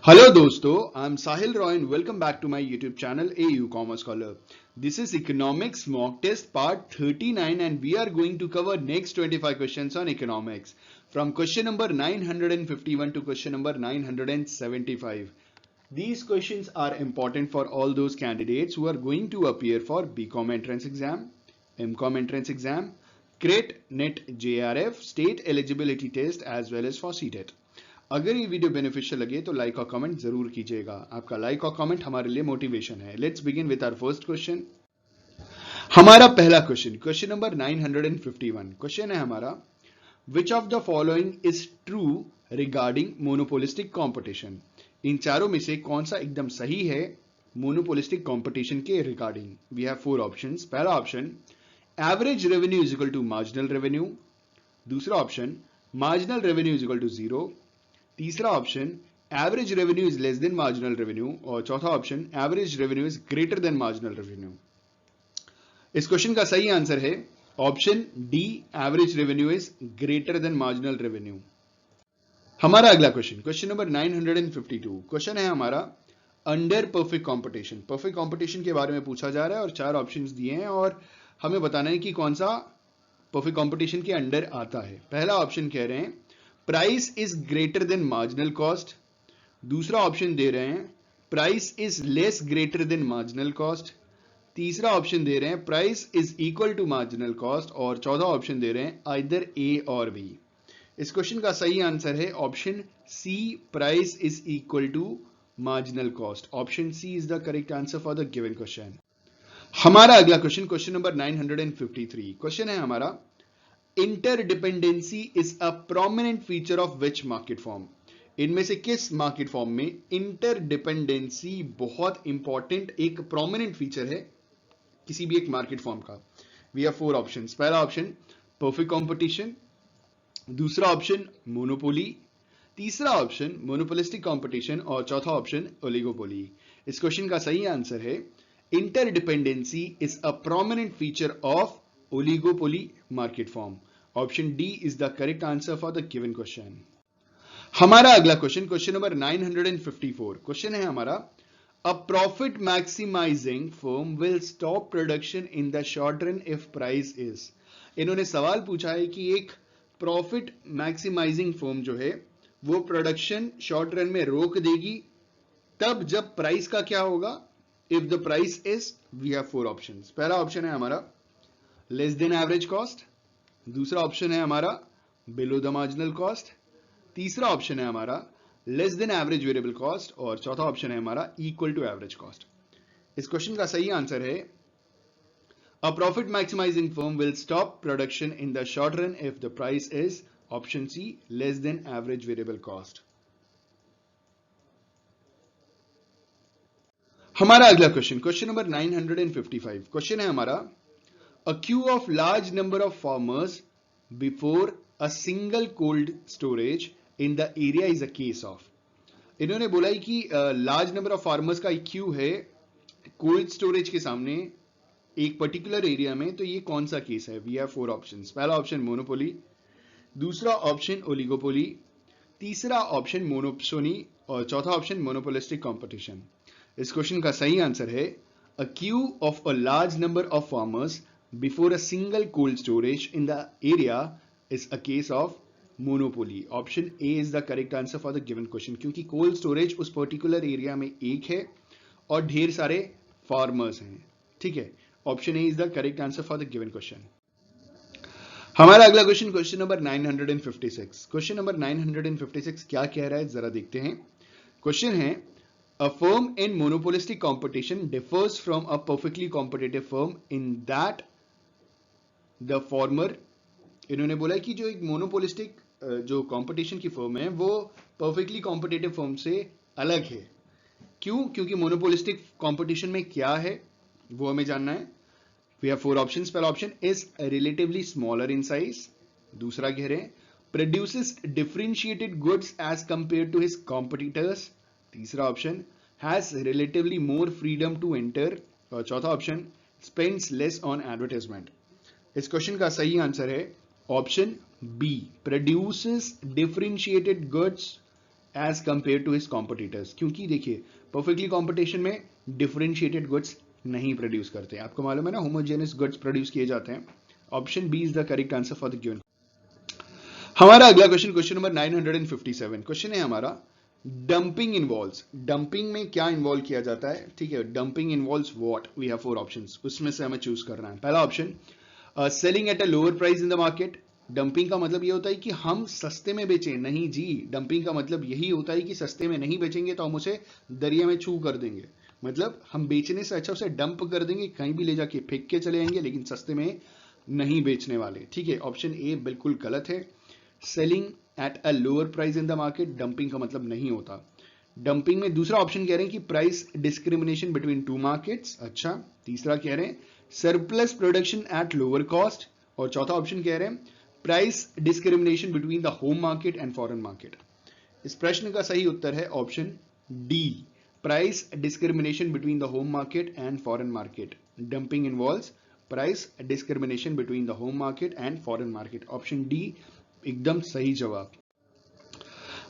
Hello दोस्तों, I'm Sahil Roy and welcome back to my YouTube channel AU Commerce Scholar. This is Economics Mock Test Part 39 and we are going to cover next 25 questions on economics from question number 951 to question number 975. These questions are important for all those candidates who are going to appear for BCom entrance exam, MCom entrance exam, CRET, NET, JRF, State Eligibility Test as well as for CTET. अगर ये video beneficial लगे तो like और comment जरूर कीजिएगा। आपका like और comment हमारे लिए मोटिवेशन है। Let's begin with our first question. हमारा पहला क्वेश्चन नंबर 951। क्वेश्चन है हमारा, which of the following is true regarding monopolistic competition. इन चारों में से कौन सा एकदम सही है मोनोपोलिस्टिक कॉम्पिटिशन के regarding. We have four options. पहला option, average revenue is equal to marginal revenue. दूसरा option, marginal revenue is equal to zero. तीसरा option, average revenue is less than marginal revenue. और चौथा option, average revenue is greater than marginal revenue. इस question का सही answer है option D, average revenue is greater than marginal revenue. हमारा अगला question number 952। Question है हमारा, under perfect competition. Perfect competition के बारे में पूछा जा रहा है और चार ऑप्शंस दिए हैं और हमें बताना है कि कौन सा परफेक्ट कंपटीशन के अंडर आता है। पहला ऑप्शन कह रहे हैं price is greater than marginal cost. दूसरा ऑप्शन दे रहे हैं price is less greater than marginal cost. तीसरा ऑप्शन दे रहे हैं price is equal to marginal cost. और चौथा ऑप्शन दे रहे हैं आइदर ए और बी। इस क्वेश्चन का सही आंसर है option C, price is equal to marginal cost. Option C is the correct answer for the given question. हमारा अगला क्वेश्चन नंबर 953। क्वेश्चन है हमारा, interdependency is a prominent feature of which market form. इनमें से किस market form में interdependency बहुत important एक प्रोमिनेंट फीचर है किसी भी एक मार्केट फॉर्म का। We have four options. पहला ऑप्शन, परफेक्ट कंपटीशन। दूसरा ऑप्शन, मोनोपोली। तीसरा ऑप्शन, मोनोपोलिस्टिक कंपटीशन। और चौथा ऑप्शन, ओलिगोपोली। इस क्वेश्चन का सही आंसर है interdependency is a prominent feature of oligopoly market form. Option D is the correct answer for the given question. हमारा अगला क्वेश्चन नंबर 954। क्वेश्चन है हमारा, a profit maximizing firm will stop production in the short run if price is। इन्होंने सवाल पूछा है कि एक प्रॉफिट मैक्सिमाइजिंग फर्म जो है वो प्रोडक्शन शॉर्ट रन में रोक देगी तब जब प्राइस का क्या होगा, if the price is. We have four options. पहला ऑप्शन है हमारा लेस देन एवरेज कॉस्ट। दूसरा ऑप्शन है हमारा बिलो द मार्जिनल कॉस्ट। तीसरा ऑप्शन है हमारा less than average variable cost. और चौथा ऑप्शन है हमारा इक्वल टू एवरेज कॉस्ट। इस क्वेश्चन का सही आंसर है a profit maximising firm will stop production in the short run if the price is, option C, less than average variable cost. हमारा अगला क्वेश्चन नंबर 955। क्वेश्चन है हमारा, a queue of large number of farmers before a single cold storage in the area is a case of। इन्होंने बोला है कि large number of farmers का एक क्यू है कोल्ड स्टोरेज के सामने एक पर्टिकुलर एरिया में, तो ये कौन सा केस है। We have four options. पहला ऑप्शन मोनोपोली। दूसरा ऑप्शन ओलिगोपोली। तीसरा ऑप्शन मोनोपोली। और चौथा ऑप्शन मोनोपोलिस्टिक कॉम्पिटिशन। इस क्वेश्चन का सही आंसर है a queue of a large number of farmers before a single cold storage in the area is a case of monopoly. Option A is the correct answer for the given question। क्योंकि cold storage उस particular area में एक है और ढेर सारे farmers हैं। ठीक है, option A is the correct answer for the given question। हमारा अगला क्वेश्चन नंबर 956। क्वेश्चन नंबर 956 क्या कह रहा है जरा देखते हैं। क्वेश्चन है, a firm in monopolistic competition differs from a perfectly competitive firm in that the former. इन्होंने बोला कि जो एक मोनोपोलिस्टिक जो कंपटीशन की फर्म है वो परफेक्टली कॉम्पिटिटिव फर्म से अलग है। क्यों? क्योंकि मोनोपोलिस्टिक कंपटीशन में क्या है वो हमें जानना है। We have four options. पहला option is relatively smaller in size. दूसरा कह रहे हैं produces differentiated goods as compare to his competitors. तीसरा option has relatively more freedom to enter. और चौथा option spends less on advertisement. इस क्वेश्चन का सही आंसर है option B, produces differentiated goods as compare to his competitors, क्योंकि देखिए perfectly competition में डिफरेंशिएटेड गुड्स नहीं प्रोड्यूस करते। आपको मालूम है ना, होमोजेनियस गुड्स प्रोड्यूस किए जाते हैं। Option B is the correct answer for the given. हमारा अगला क्वेश्चन, क्वेश्चन नंबर 957, क्वेश्चन है हमारा डंपिंग इन्वॉल्व्स। डंपिंग में क्या इन्वॉल्व किया जाता है? ठीक है, dumping involves what? We have 4 options, उसमें से हमें चूज करना है। पहला option selling at a lower price in the market. Dumping का मतलब ये होता है कि हम सस्ते में बेचें। नहीं जी, डंपिंग का मतलब यही होता है कि सस्ते में नहीं बेचेंगे तो हम उसे दरिया में छू कर देंगे। मतलब हम बेचने से अच्छा उसे डंप कर देंगे, कहीं भी ले जाके फेंक के चले जाएंगे, लेकिन सस्ते में नहीं बेचने वाले। ठीक है, ऑप्शन ए बिल्कुल गलत है। Selling at a lower price in the market dumping का मतलब नहीं होता। डंपिंग में दूसरा ऑप्शन कह रहे हैं कि price discrimination between two markets. अच्छा, तीसरा कह रहे हैं surplus production at lower cost, और चौथा ऑप्शन कह रहे हैं price discrimination between the home market and foreign market. इस प्रश्न का सही उत्तर है option D, price discrimination between the home market and foreign market. Dumping involves price discrimination between the home market and foreign market. Option D एकदम सही जवाब।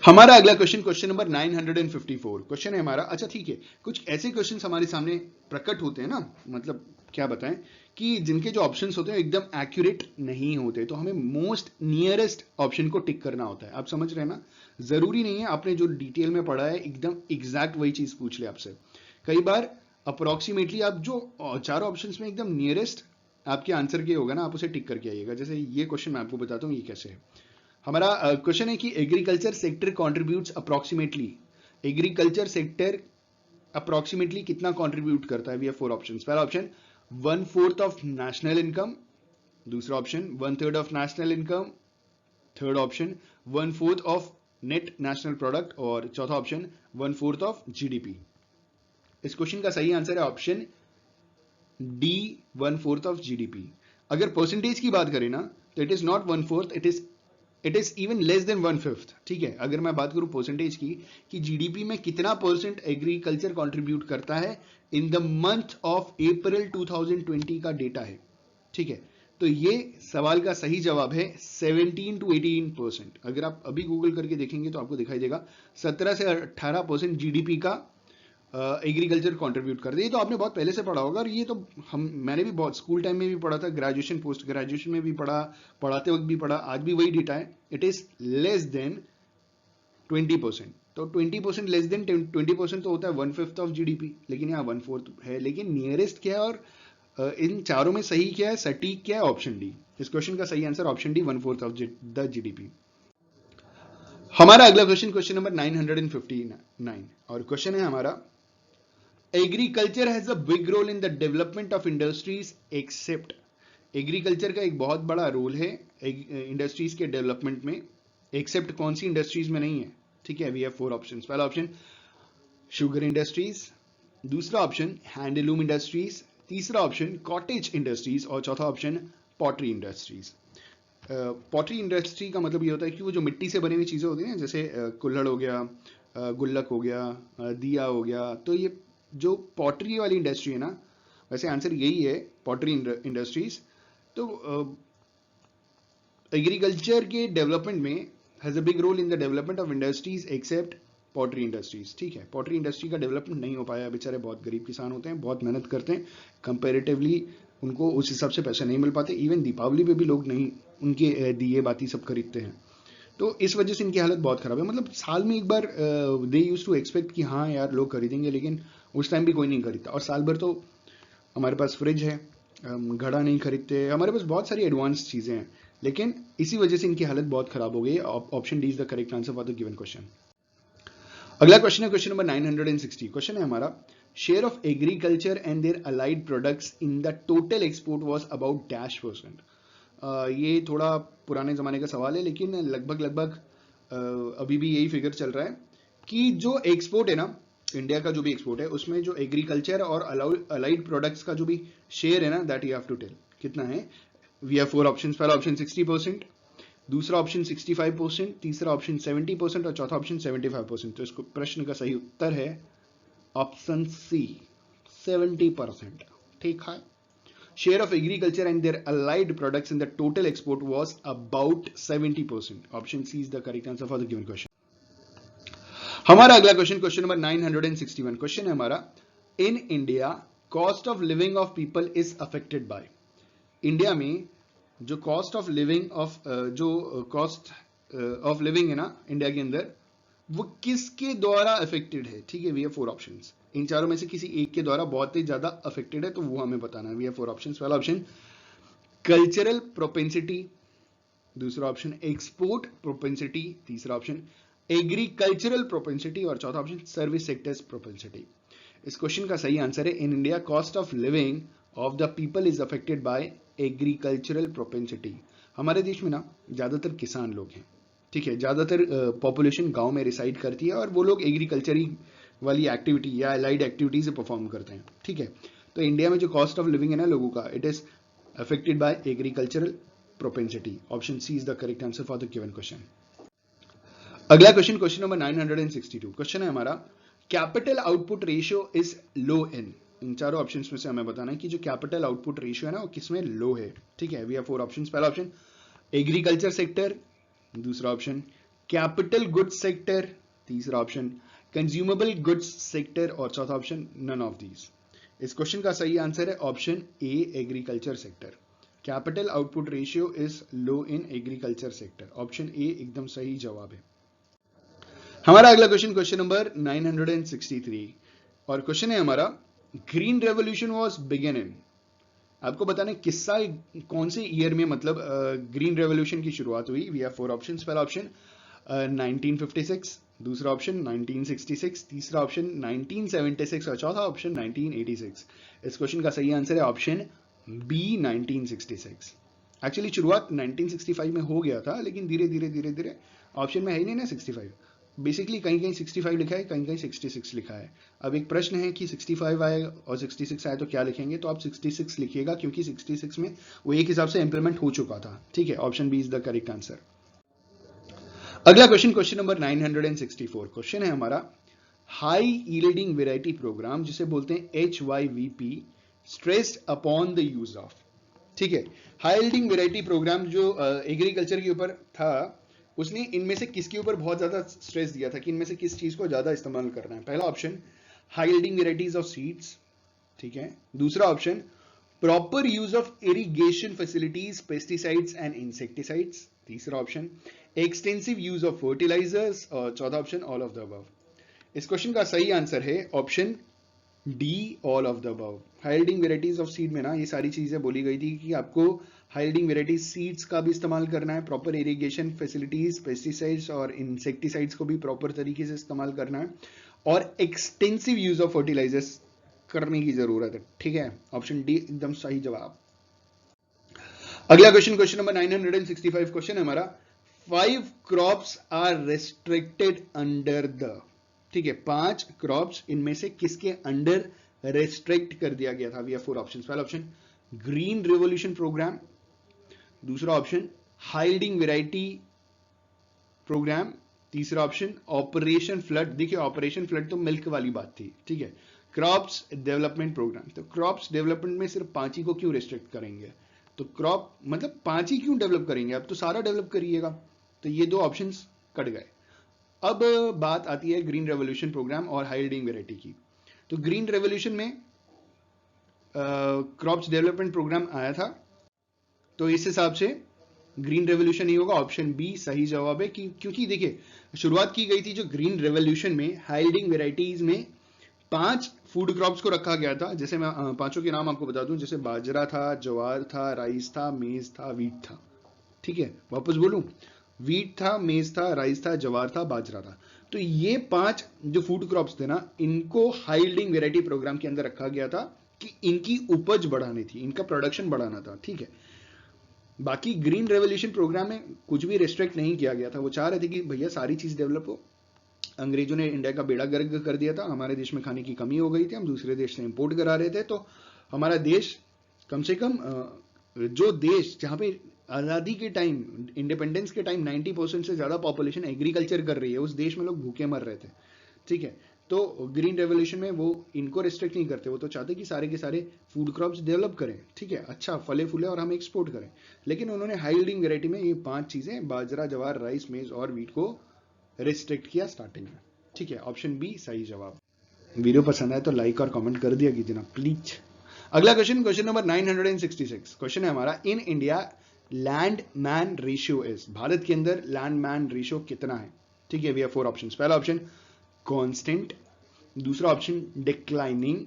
हमारा अगला क्वेश्चन, क्वेश्चन नंबर 954, क्वेश्चन है हमारा, अच्छा ठीक है, कुछ ऐसे क्वेश्चन हमारे सामने प्रकट होते हैं ना, मतलब क्या बताएं कि जिनके जो ऑप्शंस होते हैं एकदम एक्यूरेट नहीं होते, तो हमें मोस्ट नियरेस्ट ऑप्शन को टिक करना होता है। आप समझ रहे हैं ना, जरूरी नहीं है आपने जो डिटेल में पढ़ा है एकदम एग्जैक्ट वही चीज पूछ ले आपसे। कई बार अप्रोक्सीमेटली आप जो चारों ऑप्शंस में एकदम नियरेस्ट आपके आंसर के होगा ना, आप उसे टिक करके आइएगा। जैसे ये क्वेश्चन मैं आपको बताता हूँ ये कैसे है। हमारा क्वेश्चन है कि agriculture sector contributes approximately, agriculture sector approximately कितना कंट्रीब्यूट करता है? We have 4 options. पहला ऑप्शन 1/4 ऑफ नेशनल इनकम, दूसरा option 1/3 of national income, third option 1/4 of net national product, और चौथा ऑप्शन 1/4 ऑफ जीडीपी। इस क्वेश्चन का सही आंसर है ऑप्शन डी, 1/4 ऑफ जीडीपी। अगर परसेंटेज की बात करें ना, तो it is not 1/4, it is even less than 1/5। ठीक है, अगर मैं बात करूं परसेंटेज की कि जीडीपी में कितना परसेंट एग्रीकल्चर कंट्रीब्यूट करता है, in the month of April 2020 का डेटा है। ठीक है, तो ये सवाल का सही जवाब है 17 to 18%। अगर आप अभी गूगल करके देखेंगे तो आपको दिखाई देगा 17 से 18% जीडीपी का एग्रीकल्चर कंट्रीब्यूट करते हैं। ये तो आपने बहुत पहले से पढ़ा होगा, और ये तो मैंने भी बहुत स्कूल टाइम में भी पढ़ा था, ग्रेजुएशन पोस्ट ग्रेजुएशन में भी पढ़ा, पढ़ाते वक्त भी पढ़ा, आज भी वही डेटा है। It is less then 20%। तो 20% लेस देन 20% तो होता है 1/5 ऑफ जीडीपी, लेकिन यहाँ 1/4 है। लेकिन नियरेस्ट क्या है और इन चारों में सही क्या है, सटीक क्या है? Option D. इस क्वेश्चन का सही answer option D, 1/4 of the GDP. हमारा अगला क्वेश्चन, क्वेश्चन नंबर 959, और क्वेश्चन है हमारा agriculture has a big role in the development of industries except. Agriculture का एक बहुत बड़ा रोल है इंडस्ट्रीज के डेवलपमेंट में, एक्सेप्ट कौन सी इंडस्ट्रीज में नहीं है? ठीक है, वी हैव 4 ऑप्शंस। पहला ऑप्शन शुगर इंडस्ट्रीज, दूसरा ऑप्शन हैंडलूम इंडस्ट्रीज, तीसरा ऑप्शन कॉटेज इंडस्ट्रीज, और चौथा option pottery industries. Pottery industry का मतलब ये होता है कि वो जो मिट्टी से बनी हुई चीजें होती हैं, जैसे कुल्हड़ हो गया, गुल्लक हो गया, दिया हो गया, तो ये जो पॉटरी वाली इंडस्ट्री है ना, वैसे आंसर यही है, पॉटरी इंडस्ट्रीज। तो एग्रीकल्चर के डेवलपमेंट में has a big role in the development of industries except pottery industries. ठीक है, पॉटरी इंडस्ट्री का डेवलपमेंट नहीं हो पाया, बेचारे बहुत गरीब किसान होते हैं, बहुत मेहनत करते हैं, कंपेरेटिवली उनको उस हिसाब से पैसे नहीं मिल पाते। इवन दीपावली पे भी लोग नहीं उनके दिए बाती सब खरीदते हैं, तो इस वजह से इनकी हालत बहुत खराब है। मतलब साल में एक बार दे यूज टू एक्सपेक्ट कि हाँ यार लोग खरीदेंगे, लेकिन उस टाइम भी कोई नहीं खरीदता। और साल भर तो हमारे पास फ्रिज है, घड़ा नहीं खरीदते, हमारे पास बहुत सारी एडवांस चीजें हैं, लेकिन इसी वजह से इनकी हालत बहुत खराब हो गई है। Option D is the correct answer for the given question. अगला क्वेश्चन है क्वेश्चन नंबर 960, क्वेश्चन है हमारा share of agriculture and their allied products in the total export was about dash percent. ये थोड़ा पुराने जमाने का सवाल है, लेकिन लगभग अभी भी यही फिगर चल रहा है कि जो एक्सपोर्ट है ना, इंडिया का जो भी एक्सपोर्ट है, उसमें जो एग्रीकल्चर और अलाइड प्रोडक्ट्स का जो भी शेयर है ना, that you have to tell कितना है। We have 4 options. पहला ऑप्शन 60%, दूसरा ऑप्शन 65%, तीसरा ऑप्शन 70%, और चौथा ऑप्शन 75%। तो इसको प्रश्न का सही उत्तर है ऑप्शन सी, 70%। ठीक है, share of agriculture and their allied products in the total export was about 70%. Option C is the correct answer for the given question. हमारा अगला क्वेश्चन, क्वेश्चन नंबर 961, क्वेश्चन है हमारा, इन India cost of living of people is affected bye. India में जो cost of living है ना India के अंदर, वो किसके द्वारा अफेक्टेड है? ठीक है, वी हैव 4 ऑप्शंस, इन चारों में से किसी एक के द्वारा बहुत ही ज्यादा अफेक्टेड है, तो वो हमें बताना है। We have 4 options. पहला ऑप्शन कल्चरल प्रोपेंसिटी, दूसरा ऑप्शन एक्सपोर्ट प्रोपेंसिटी, तीसरा ऑप्शन एग्रीकल्चरल प्रोपेंसिटी और चौथा ऑप्शन सर्विस सेक्टर्स प्रोपेंसिटी। इस क्वेश्चन का सही आंसर है, in India cost of living of the people is affected by agricultural propensity. हमारे देश में ना ज्यादातर किसान लोग हैं, ठीक है, ज्यादातर पॉपुलेशन गांव में रिसाइड करती है और वो लोग एग्रीकल्चर वाली एक्टिविटी या अलाइड एक्टिविटी से परफॉर्म करते हैं, ठीक है। तो इंडिया में जो कॉस्ट ऑफ लिविंग है ना लोगों का, it is affected by agricultural propensity. Option C is the correct answer for the given question. अगला क्वेश्चन, क्वेश्चन नंबर 962, क्वेश्चन है हमारा, capital output ratio is low इन चारों ऑप्शंस में से हमें बताना है कि जो कैपिटल आउटपुट रेशियो है ना वो किसमें लो है, ठीक है। We have 4 options. पहला ऑप्शन एग्रीकल्चर सेक्टर, दूसरा ऑप्शन कैपिटल गुड्स सेक्टर, तीसरा ऑप्शन कंज्यूमेबल गुड्स सेक्टर और चौथा ऑप्शन नन ऑफ दीज। इस क्वेश्चन का सही आंसर है option A, agriculture sector. Capital output ratio is low in agriculture sector, option A एकदम सही जवाब है। हमारा अगला क्वेश्चन, क्वेश्चन नंबर 963 और क्वेश्चन है हमारा, green revolution was begin in. आपको बताना है किस साल, कौन से ईयर में मतलब ग्रीन रेवोल्यूशन की शुरुआत हुई। We have 4 options. पहला ऑप्शन 1956, दूसरा ऑप्शन 1966, तीसरा ऑप्शन 1976 और चौथा ऑप्शन 1986। इस क्वेश्चन का सही आंसर है ऑप्शन बी, 1966। एक्चुअली शुरुआत 1965 में हो गया था, लेकिन धीरे धीरे ऑप्शन में है ही नहीं ना 65। बेसिकली कहीं कहीं 65 लिखा है, कहीं कहीं 66 लिखा है। अब एक प्रश्न है कि 65 आए और 66 आए तो क्या लिखेंगे, तो आप 66 लिखिएगा क्योंकि 66 में वो एक हिसाब से इंप्लीमेंट हो चुका था, ठीक है। Option B is the correct answer. अगला क्वेश्चन, क्वेश्चन नंबर 964, क्वेश्चन है हमारा, हाई यील्डिंग वेराइटी प्रोग्राम जिसे बोलते हैं HYVP stressed upon the use of, ठीक है। हाई यील्डिंग वेराइटी प्रोग्राम जो एग्रीकल्चर के ऊपर था, उसने इनमें से किसके ऊपर बहुत ज्यादा स्ट्रेस दिया था कि इनमें से किस चीज को ज्यादा इस्तेमाल करना है। पहला option high yielding varieties of seeds, ठीक है। दूसरा option proper use of irrigation facilities, pesticides and insecticides, तीसरा option extensive use of fertilisers और चौथा option all of the above. इस क्वेश्चन का सही आंसर है option D, all of the above. High yielding varieties of seed में ना ये सारी चीजें बोली गई थी कि आपको हाई यील्डिंग वेराइटीज सीड्स का भी इस्तेमाल करना है, प्रॉपर इरिगेशन फैसिलिटीज, पेस्टिसाइड्स और इंसेक्टिसाइड्स को भी प्रॉपर तरीके से इस्तेमाल करना है और एक्सटेंसिव यूज ऑफ फर्टिलाइजर्स करने की जरूरत है, ठीक है। ऑप्शन डी एकदम सही जवाब। अगला क्वेश्चन, क्वेश्चन नंबर 965, क्वेश्चन है हमारा, 5 crops are restricted under the, ठीक है। 5 क्रॉप्स इनमें से किसके अंडर रेस्ट्रिक्ट कर दिया गया था। We have 4 options. पहला ऑप्शन ग्रीन रेवोल्यूशन प्रोग्राम, दूसरा option high yielding variety program, तीसरा ऑप्शन ऑपरेशन फ्लड। देखिए ऑपरेशन फ्लड तो मिल्क वाली बात थी, ठीक है। क्रॉप्स डेवलपमेंट प्रोग्राम, तो क्रॉप्स डेवलपमेंट में सिर्फ 5 ही को क्यों रेस्ट्रिक्ट करेंगे, तो क्रॉप मतलब 5 ही क्यों डेवलप करेंगे, अब तो सारा डेवलप करिएगा। तो ये 2 ऑप्शंस कट गए। अब बात आती है ग्रीन रेवोल्यूशन प्रोग्राम और हाई यील्डिंग वेराइटी की। तो ग्रीन रेवोल्यूशन में क्रॉप्स डेवलपमेंट प्रोग्राम आया था, तो इस हिसाब से ग्रीन रेवोल्यूशन ही होगा, ऑप्शन बी सही जवाब है। क्योंकि देखिए शुरुआत की गई थी जो ग्रीन रेवोल्यूशन में हाई यील्डिंग वेराइटीज में 5 फूड क्रॉप्स को रखा गया था। जैसे मैं 5 के नाम आपको बता दूं, जैसे बाजरा था, ज्वार था, राइस था, मेज था, वीट था, ठीक है। वापस बोलूं, वीट था, मेज था, राइस था, ज्वार था, बाजरा था। तो ये 5 जो फूड क्रॉप्स थे ना, इनको हाई यील्डिंग वेराइटी प्रोग्राम के अंदर रखा गया था कि इनकी उपज बढ़ानी थी, इनका प्रोडक्शन बढ़ाना था, ठीक है। बाकी ग्रीन रेवोल्यूशन प्रोग्राम में कुछ भी रिस्ट्रिक्ट नहीं किया गया था, वो चाह रहे थे कि भैया सारी चीज डेवलप हो। अंग्रेजों ने इंडिया का बेड़ा गर्क कर दिया था, हमारे देश में खाने की कमी हो गई थी, हम दूसरे देश से इंपोर्ट करा रहे थे। तो हमारा देश कम से कम जो देश जहां पे आजादी के टाइम, इंडिपेंडेंस के टाइम 90% से ज्यादा पॉपुलेशन एग्रीकल्चर कर रही है, उस देश में लोग भूखे मर रहे थे, ठीक है। तो ग्रीन रेवोल्यूशन में वो इनको रिस्ट्रिक्ट नहीं करते, वो तो चाहते कि सारे के सारे फूड क्रॉप्स डेवलप करें, ठीक है, अच्छा फले फूले और हम एक्सपोर्ट करें। लेकिन उन्होंने हाई यील्डिंग वेराइटी में ये 5 चीजें बाजरा, ज्वार, राइस, मेज और वीट को रिस्ट्रिक्ट किया स्टार्टिंग में। ठीक है, ऑप्शन बी सही जवाब। वीडियो पसंद आए तो लाइक और कमेंट कर दिया कीजिए ना प्लीज। अगला क्वेश्चन, क्वेश्चन नंबर 966, क्वेश्चन है हमारा, in India land man ratio is, Bharat के अंदर लैंड मैन रेशियो कितना है? ठीक है, वी हैव 4 ऑप्शंस। पहला ऑप्शन कांस्टेंट, दूसरा ऑप्शन डिक्लाइनिंग,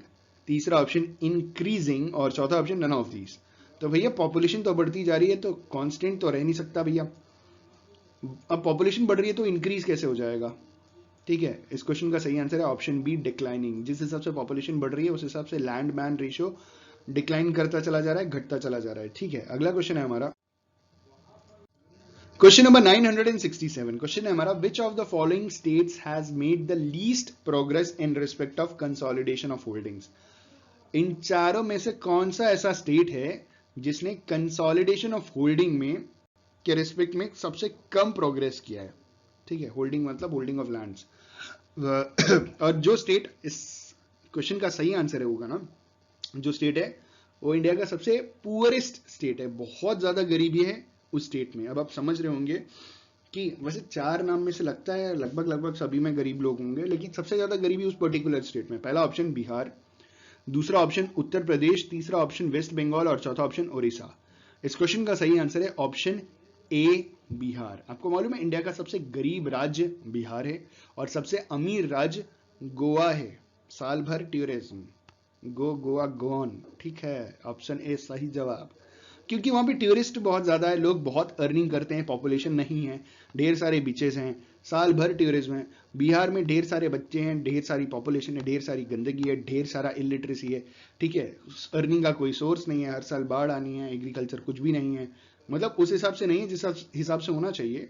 तीसरा ऑप्शन इंक्रीजिंग और चौथा ऑप्शन नन ऑफ दीज। तो भैया पॉपुलेशन तो बढ़ती जा रही है तो कांस्टेंट तो रह नहीं सकता भैया, अब पॉपुलेशन बढ़ रही है तो इंक्रीज कैसे हो जाएगा? ठीक है, इस क्वेश्चन का सही आंसर है ऑप्शन बी डिक्लाइनिंग। जिस हिसाब से पॉपुलेशन बढ़ रही है उस हिसाब से लैंड मैन रेशियो डिक्लाइन करता चला जा रहा है, घटता चला जा रहा है। ठीक है, अगला क्वेश्चन है हमारा, क्वेश्चन नंबर 967, क्वेश्चन है हमारा, which of the following states has made the least progress in respect of consolidation of holdings? इन चारों में से कौन सा ऐसा स्टेट है जिसने कंसोलिडेशन ऑफ होल्डिंग में के रिस्पेक्ट में सबसे कम प्रोग्रेस किया है? ठीक है, होल्डिंग मतलब होल्डिंग ऑफ लैंड्स। और जो स्टेट इस क्वेश्चन का सही आंसर है होगा ना, जो स्टेट है वो इंडिया का सबसे पुअरेस्ट स्टेट है, बहुत ज्यादा गरीबी है उस स्टेट में। अब आप समझ रहे होंगे कि वैसे 4 नाम में से लगता है लगभग लगभग सभी में गरीब लोग होंगे, लेकिन सबसे ज्यादा गरीबी उस पर्टिकुलर स्टेट में। पहला ऑप्शन बिहार, दूसरा ऑप्शन उत्तर प्रदेश, तीसरा ऑप्शन वेस्ट बंगाल और चौथा ऑप्शन उड़ीसा। इस क्वेश्चन का सही आंसर है ऑप्शन ए बिहार। आपको मालूम है इंडिया का सबसे गरीब राज्य बिहार है और सबसे अमीर राज्य गोवा है। साल भर टूरिज्म, गो गोवा गोन। ठीक है, ऑप्शन ए सही जवाब, क्योंकि वहां पे टूरिस्ट बहुत ज्यादा है, लोग बहुत अर्निंग करते हैं, पॉपुलेशन नहीं है, ढेर सारे बीचेस हैं, साल भर टूरिज्म है। बिहार में ढेर सारे बच्चे हैं, ढेर सारी पॉपुलेशन है, ढेर सारी गंदगी है, ढेर सारा इलिटरेसी है। ठीक है, अर्निंग का कोई सोर्स नहीं है, हर साल बाढ़ आनी है, एग्रीकल्चर कुछ भी नहीं है, मतलब उस हिसाब से नहीं है जिस हिसाब से होना चाहिए।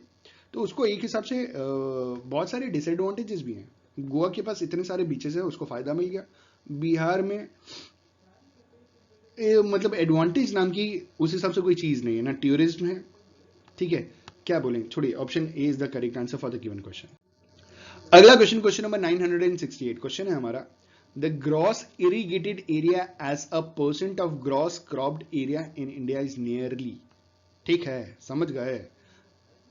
तो उसको एक हिसाब से बहुत सारे डिसएडवांटेजेस भी हैं। गोवा के पास इतने सारे बीचेस है, उसको फायदा मिल गया। बिहार में मतलब एडवांटेज नाम की उस हिसाब से कोई चीज नहीं है, ना टूरिज्म है। ठीक है, क्या बोलेंगे, छोड़िए, option A is the correct answer for the given question. अगला क्वेश्चन, क्वेश्चन नंबर 968, क्वेश्चन है हमारा, the gross irrigated area as a percent of gross cropped area in India is nearly. ठीक है, समझ गए।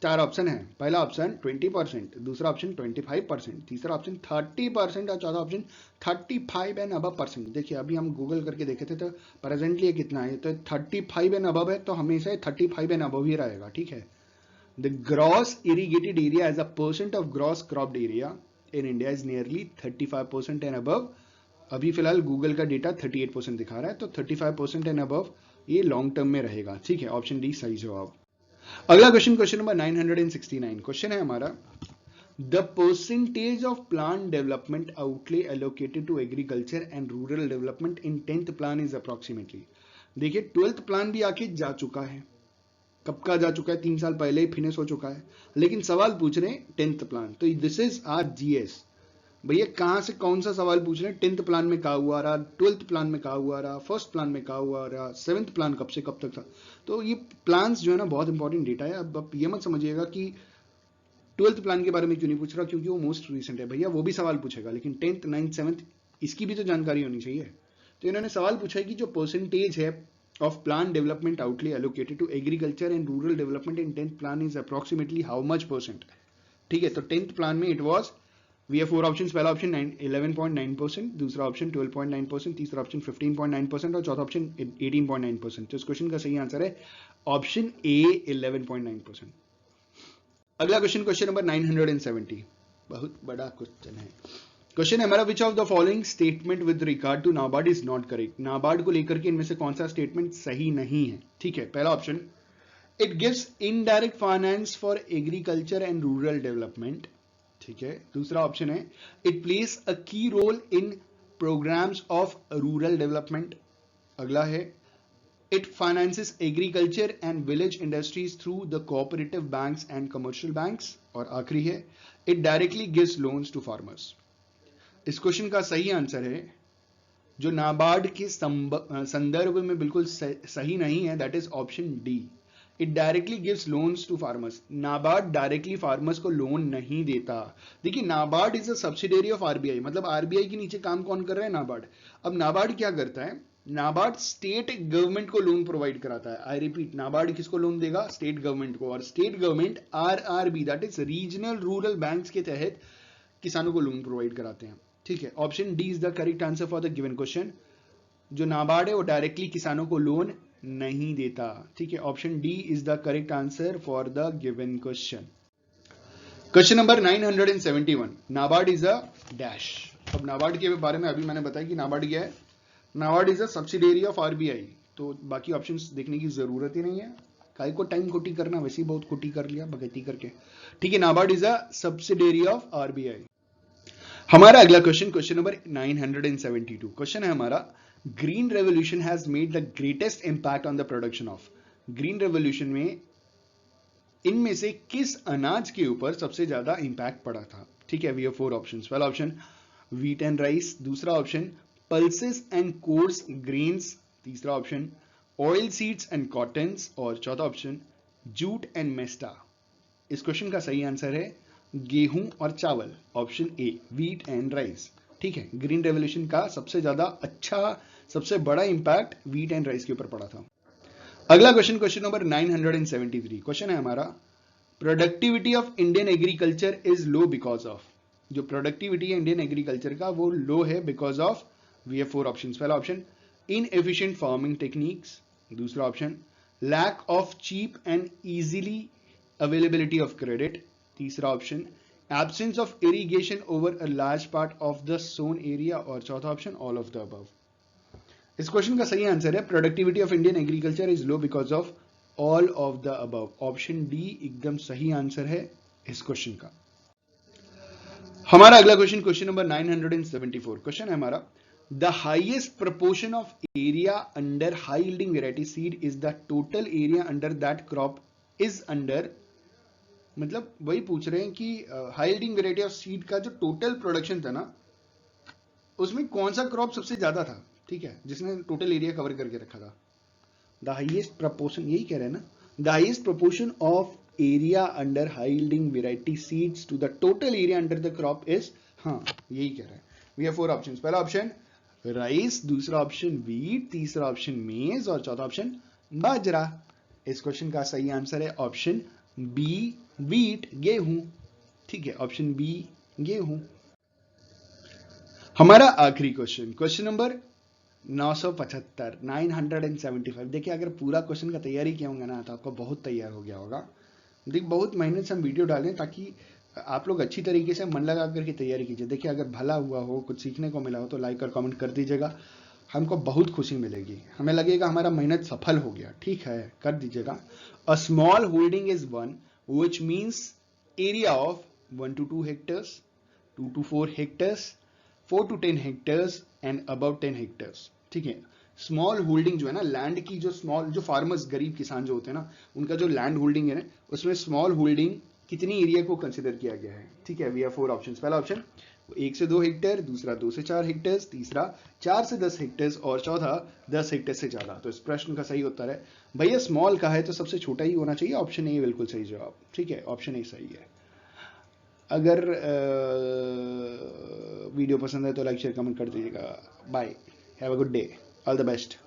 4 ऑप्शन है, पहला ऑप्शन 20%, दूसरा ऑप्शन 25%, तीसरा ऑप्शन 30% और चौथा ऑप्शन 35 एंड अबव परसेंट। देखिए अभी हम गूगल करके देखे थे तो प्रेजेंटली कितना है, तो 35 एंड अबव है, तो हमेशा 35 एंड अबव ही रहेगा। ठीक है, the gross irrigated area as a percent of gross cropped area in India is nearly 35% and above. अभी फिलहाल गूगल का डेटा 38% दिखा रहा है, तो 35% एंड अबव ये लॉन्ग टर्म में रहेगा। ठीक है, ऑप्शन डी सही जवाब। अगला क्वेश्चन, क्वेश्चन नंबर 969, क्वेश्चन है हमारा, the percentage of plan development outlay allocated to agriculture and rural development in 10th plan is approximately. देखिए 12th प्लान भी आके जा चुका है, कब का जा चुका है, 3 साल पहले ही फिनिश हो चुका है, लेकिन सवाल पूछ रहे हैं 10th प्लान। तो दिस इज आर जीएस। भैया कहां से कौन सा सवाल पूछ रहे हैं, 10th प्लान में कहा हुआ रहा, 12th प्लान में कहा हुआ रहा, फर्स्ट प्लान में कहा हुआ रहा, 7th प्लान कब से कब तक था। तो ये प्लान्स जो है ना बहुत इंपॉर्टेंट डेटा है। अब आप ये मत समझिएगा कि 12th प्लान के बारे में क्यों नहीं पूछ रहा, क्योंकि वो मोस्ट रिसेंट है। भैया वो भी सवाल पूछेगा, लेकिन 10th 9th 7th इसकी भी तो जानकारी होनी चाहिए। तो इन्होंने सवाल पूछा है कि जो परसेंटेज है of plan development outlay allocated to agriculture and rural development in 10th plan is approximately how much percent. ठीक है, तो 10th प्लान में it was, we have 4 options. पहला ऑप्शन 11.9%, दूसरा ऑप्शन 12.9%, तीसरा ऑप्शन 15.9% और चौथा ऑप्शन 18.9%। तो इस क्वेश्चन का सही आंसर है ऑप्शन ए 11.9%। अगला क्वेश्चन, क्वेश्चन नंबर 970, बहुत बड़ा क्वेश्चन है। क्वेश्चन है हमारा, which of the following statement with regard to NABARD is not correct. NABARD को लेकर के इनमें से कौन सा स्टेटमेंट सही नहीं है। ठीक है, पहला option, it gives indirect finance for agriculture and rural development. ठीक है, दूसरा ऑप्शन है, it plays a key role in programs of rural development. अगला है, it finances agriculture and village industries through the cooperative banks and commercial banks. और आखिरी है, it directly gives loans to farmers. इस क्वेश्चन का सही answer है, जो नाबार्ड के संदर्भ में बिल्कुल सही नहीं है, that is option D, it directly gives loans to farmers. NABARD directly farmers को लोन नहीं देता। देखिए NABARD is a subsidiary of RBI, मतलब आरबीआई के नीचे काम कौन कर रहा है, नाबार्ड। अब नाबार्ड क्या करता है, नाबार्ड स्टेट गवर्नमेंट को लोन प्रोवाइड कराता है। आई रिपीट, नाबार्ड किसको लोन देगा, स्टेट गवर्नमेंट को। और state government RRB that is regional rural banks के तहत किसानों को लोन प्रोवाइड कराते हैं। ठीक है, option D is the correct answer for the given question. जो नाबार्ड है वो डायरेक्टली किसानों को लोन नहीं देता। ठीक है, option D is the correct answer for the given question. Question number 971, NABARD is a dash. अब नाबार्ड के बारे में अभी मैंने बताया कि नाबार्ड क्या है। NABARD is a subsidiary of RBI, तो बाकी ऑप्शंस देखने की जरूरत ही नहीं है, काय को टाइम खोटी करना, वैसे ही बहुत खोटी कर लिया बगैती करके। ठीक है, NABARD is a subsidiary of RBI. हमारा अगला क्वेश्चन, क्वेश्चन नंबर 972, क्वेश्चन है हमारा, green revolution has made the greatest impact on the production of. Green revolution में इनमें से किस अनाज के ऊपर सबसे ज्यादा इंपैक्ट पड़ा था। ठीक है, वी हैव 4 ऑप्शंस। पहला ऑप्शन व्हीट एंड राइस, दूसरा option pulses and coarse grains, तीसरा option oil seeds and cottons, और चौथा ऑप्शन जूट एंड मेस्टा। इस क्वेश्चन का सही आंसर है गेहूं और चावल, option A wheat and rice. ठीक है, ग्रीन रेवोल्यूशन का सबसे ज्यादा अच्छा, सबसे बड़ा इंपैक्ट व्हीट एंड राइस के ऊपर पड़ा था। अगला क्वेश्चन, क्वेश्चन नंबर 973, क्वेश्चन है हमारा, productivity of Indian agriculture is low because of. जो प्रोडक्टिविटी है इंडियन एग्रीकल्चर का वो लो है because of, we have 4 options. पहला ऑप्शन इनएफिशिएंट फार्मिंग टेक्निक्स, दूसरा option lack of cheap and easily availability of credit, तीसरा option absence of irrigation over a large part of the sown area, और चौथा option all of the above. इस question का सही answer है productivity of Indian agriculture is low because of all of the above, option D एकदम सही answer है इस क्वेश्चन का। हमारा अगला क्वेश्चन, क्वेश्चन नंबर 974, क्वेश्चन है हमारा, the highest proportion of area under high yielding variety seed is the total area under that crop is under. मतलब वही पूछ रहे हैं कि high yielding variety of seed का जो टोटल प्रोडक्शन था ना, उसमें कौन सा क्रॉप सबसे ज्यादा था। ठीक है, जिसने टोटल एरिया कवर करके रखा था। द हाइएस्ट प्रपोर्शन, यही कह रहे हैं ना, the highest proportion of area under high yielding variety seeds to the total area under the crop is, हाँ यही कह रहे हैं। We have 4 options. पहला ऑप्शन राइस, दूसरा ऑप्शन व्हीट, तीसरा ऑप्शन मेज, और चौथा ऑप्शन बाजरा। इस क्वेश्चन का सही आंसर है ऑप्शन बी व्हीट, गेहूं। ठीक है, ऑप्शन बी गेहूं। हमारा आखिरी क्वेश्चन, क्वेश्चन नंबर 975, 975। देखिए, अगर पूरा क्वेश्चन का तैयारी किया होगा ना तो आपका बहुत तैयार हो गया होगा। देखिए, बहुत मेहनत से हम वीडियो डालें ताकि आप लोग अच्छी तरीके से मन लगा करके तैयारी कीजिए। देखिए, अगर भला हुआ हो, कुछ सीखने को मिला हो तो लाइक और कमेंट कर दीजिएगा, हमको बहुत खुशी मिलेगी, हमें लगेगा हमारा मेहनत सफल हो गया। ठीक है, कर दीजिएगा। A small holding is one which means area of 1 to 2 hectares, 2 to 4 hectares, 4 to 10 hectares and above 10 hectares। ठीक है, स्मॉल होल्डिंग जो है ना, लैंड की जो स्मॉल, जो फार्मर्स गरीब किसान जो होते हैं ना, उनका जो लैंड होल्डिंग है ना, उसमें स्मॉल होल्डिंग कितनी एरिया को कंसिडर किया गया है। ठीक है, वी हैव 4 ऑप्शंस। पहला ऑप्शन 1 से 2 हेक्टेयर, दूसरा 2 से 4 हेक्टेयर, तीसरा 4 से 10 हेक्टेयर, और चौथा 10 हेक्टेयर से ज्यादा। तो इस प्रश्न का सही उत्तर है भैया स्मॉल का है तो सबसे छोटा ही होना चाहिए, ऑप्शन ए बिल्कुल सही जवाब। ठीक है, ऑप्शन ए सही है। अगर वीडियो पसंद है तो लाइक शेयर कमेंट कर दीजिएगा। Bye, have a good day, all the best.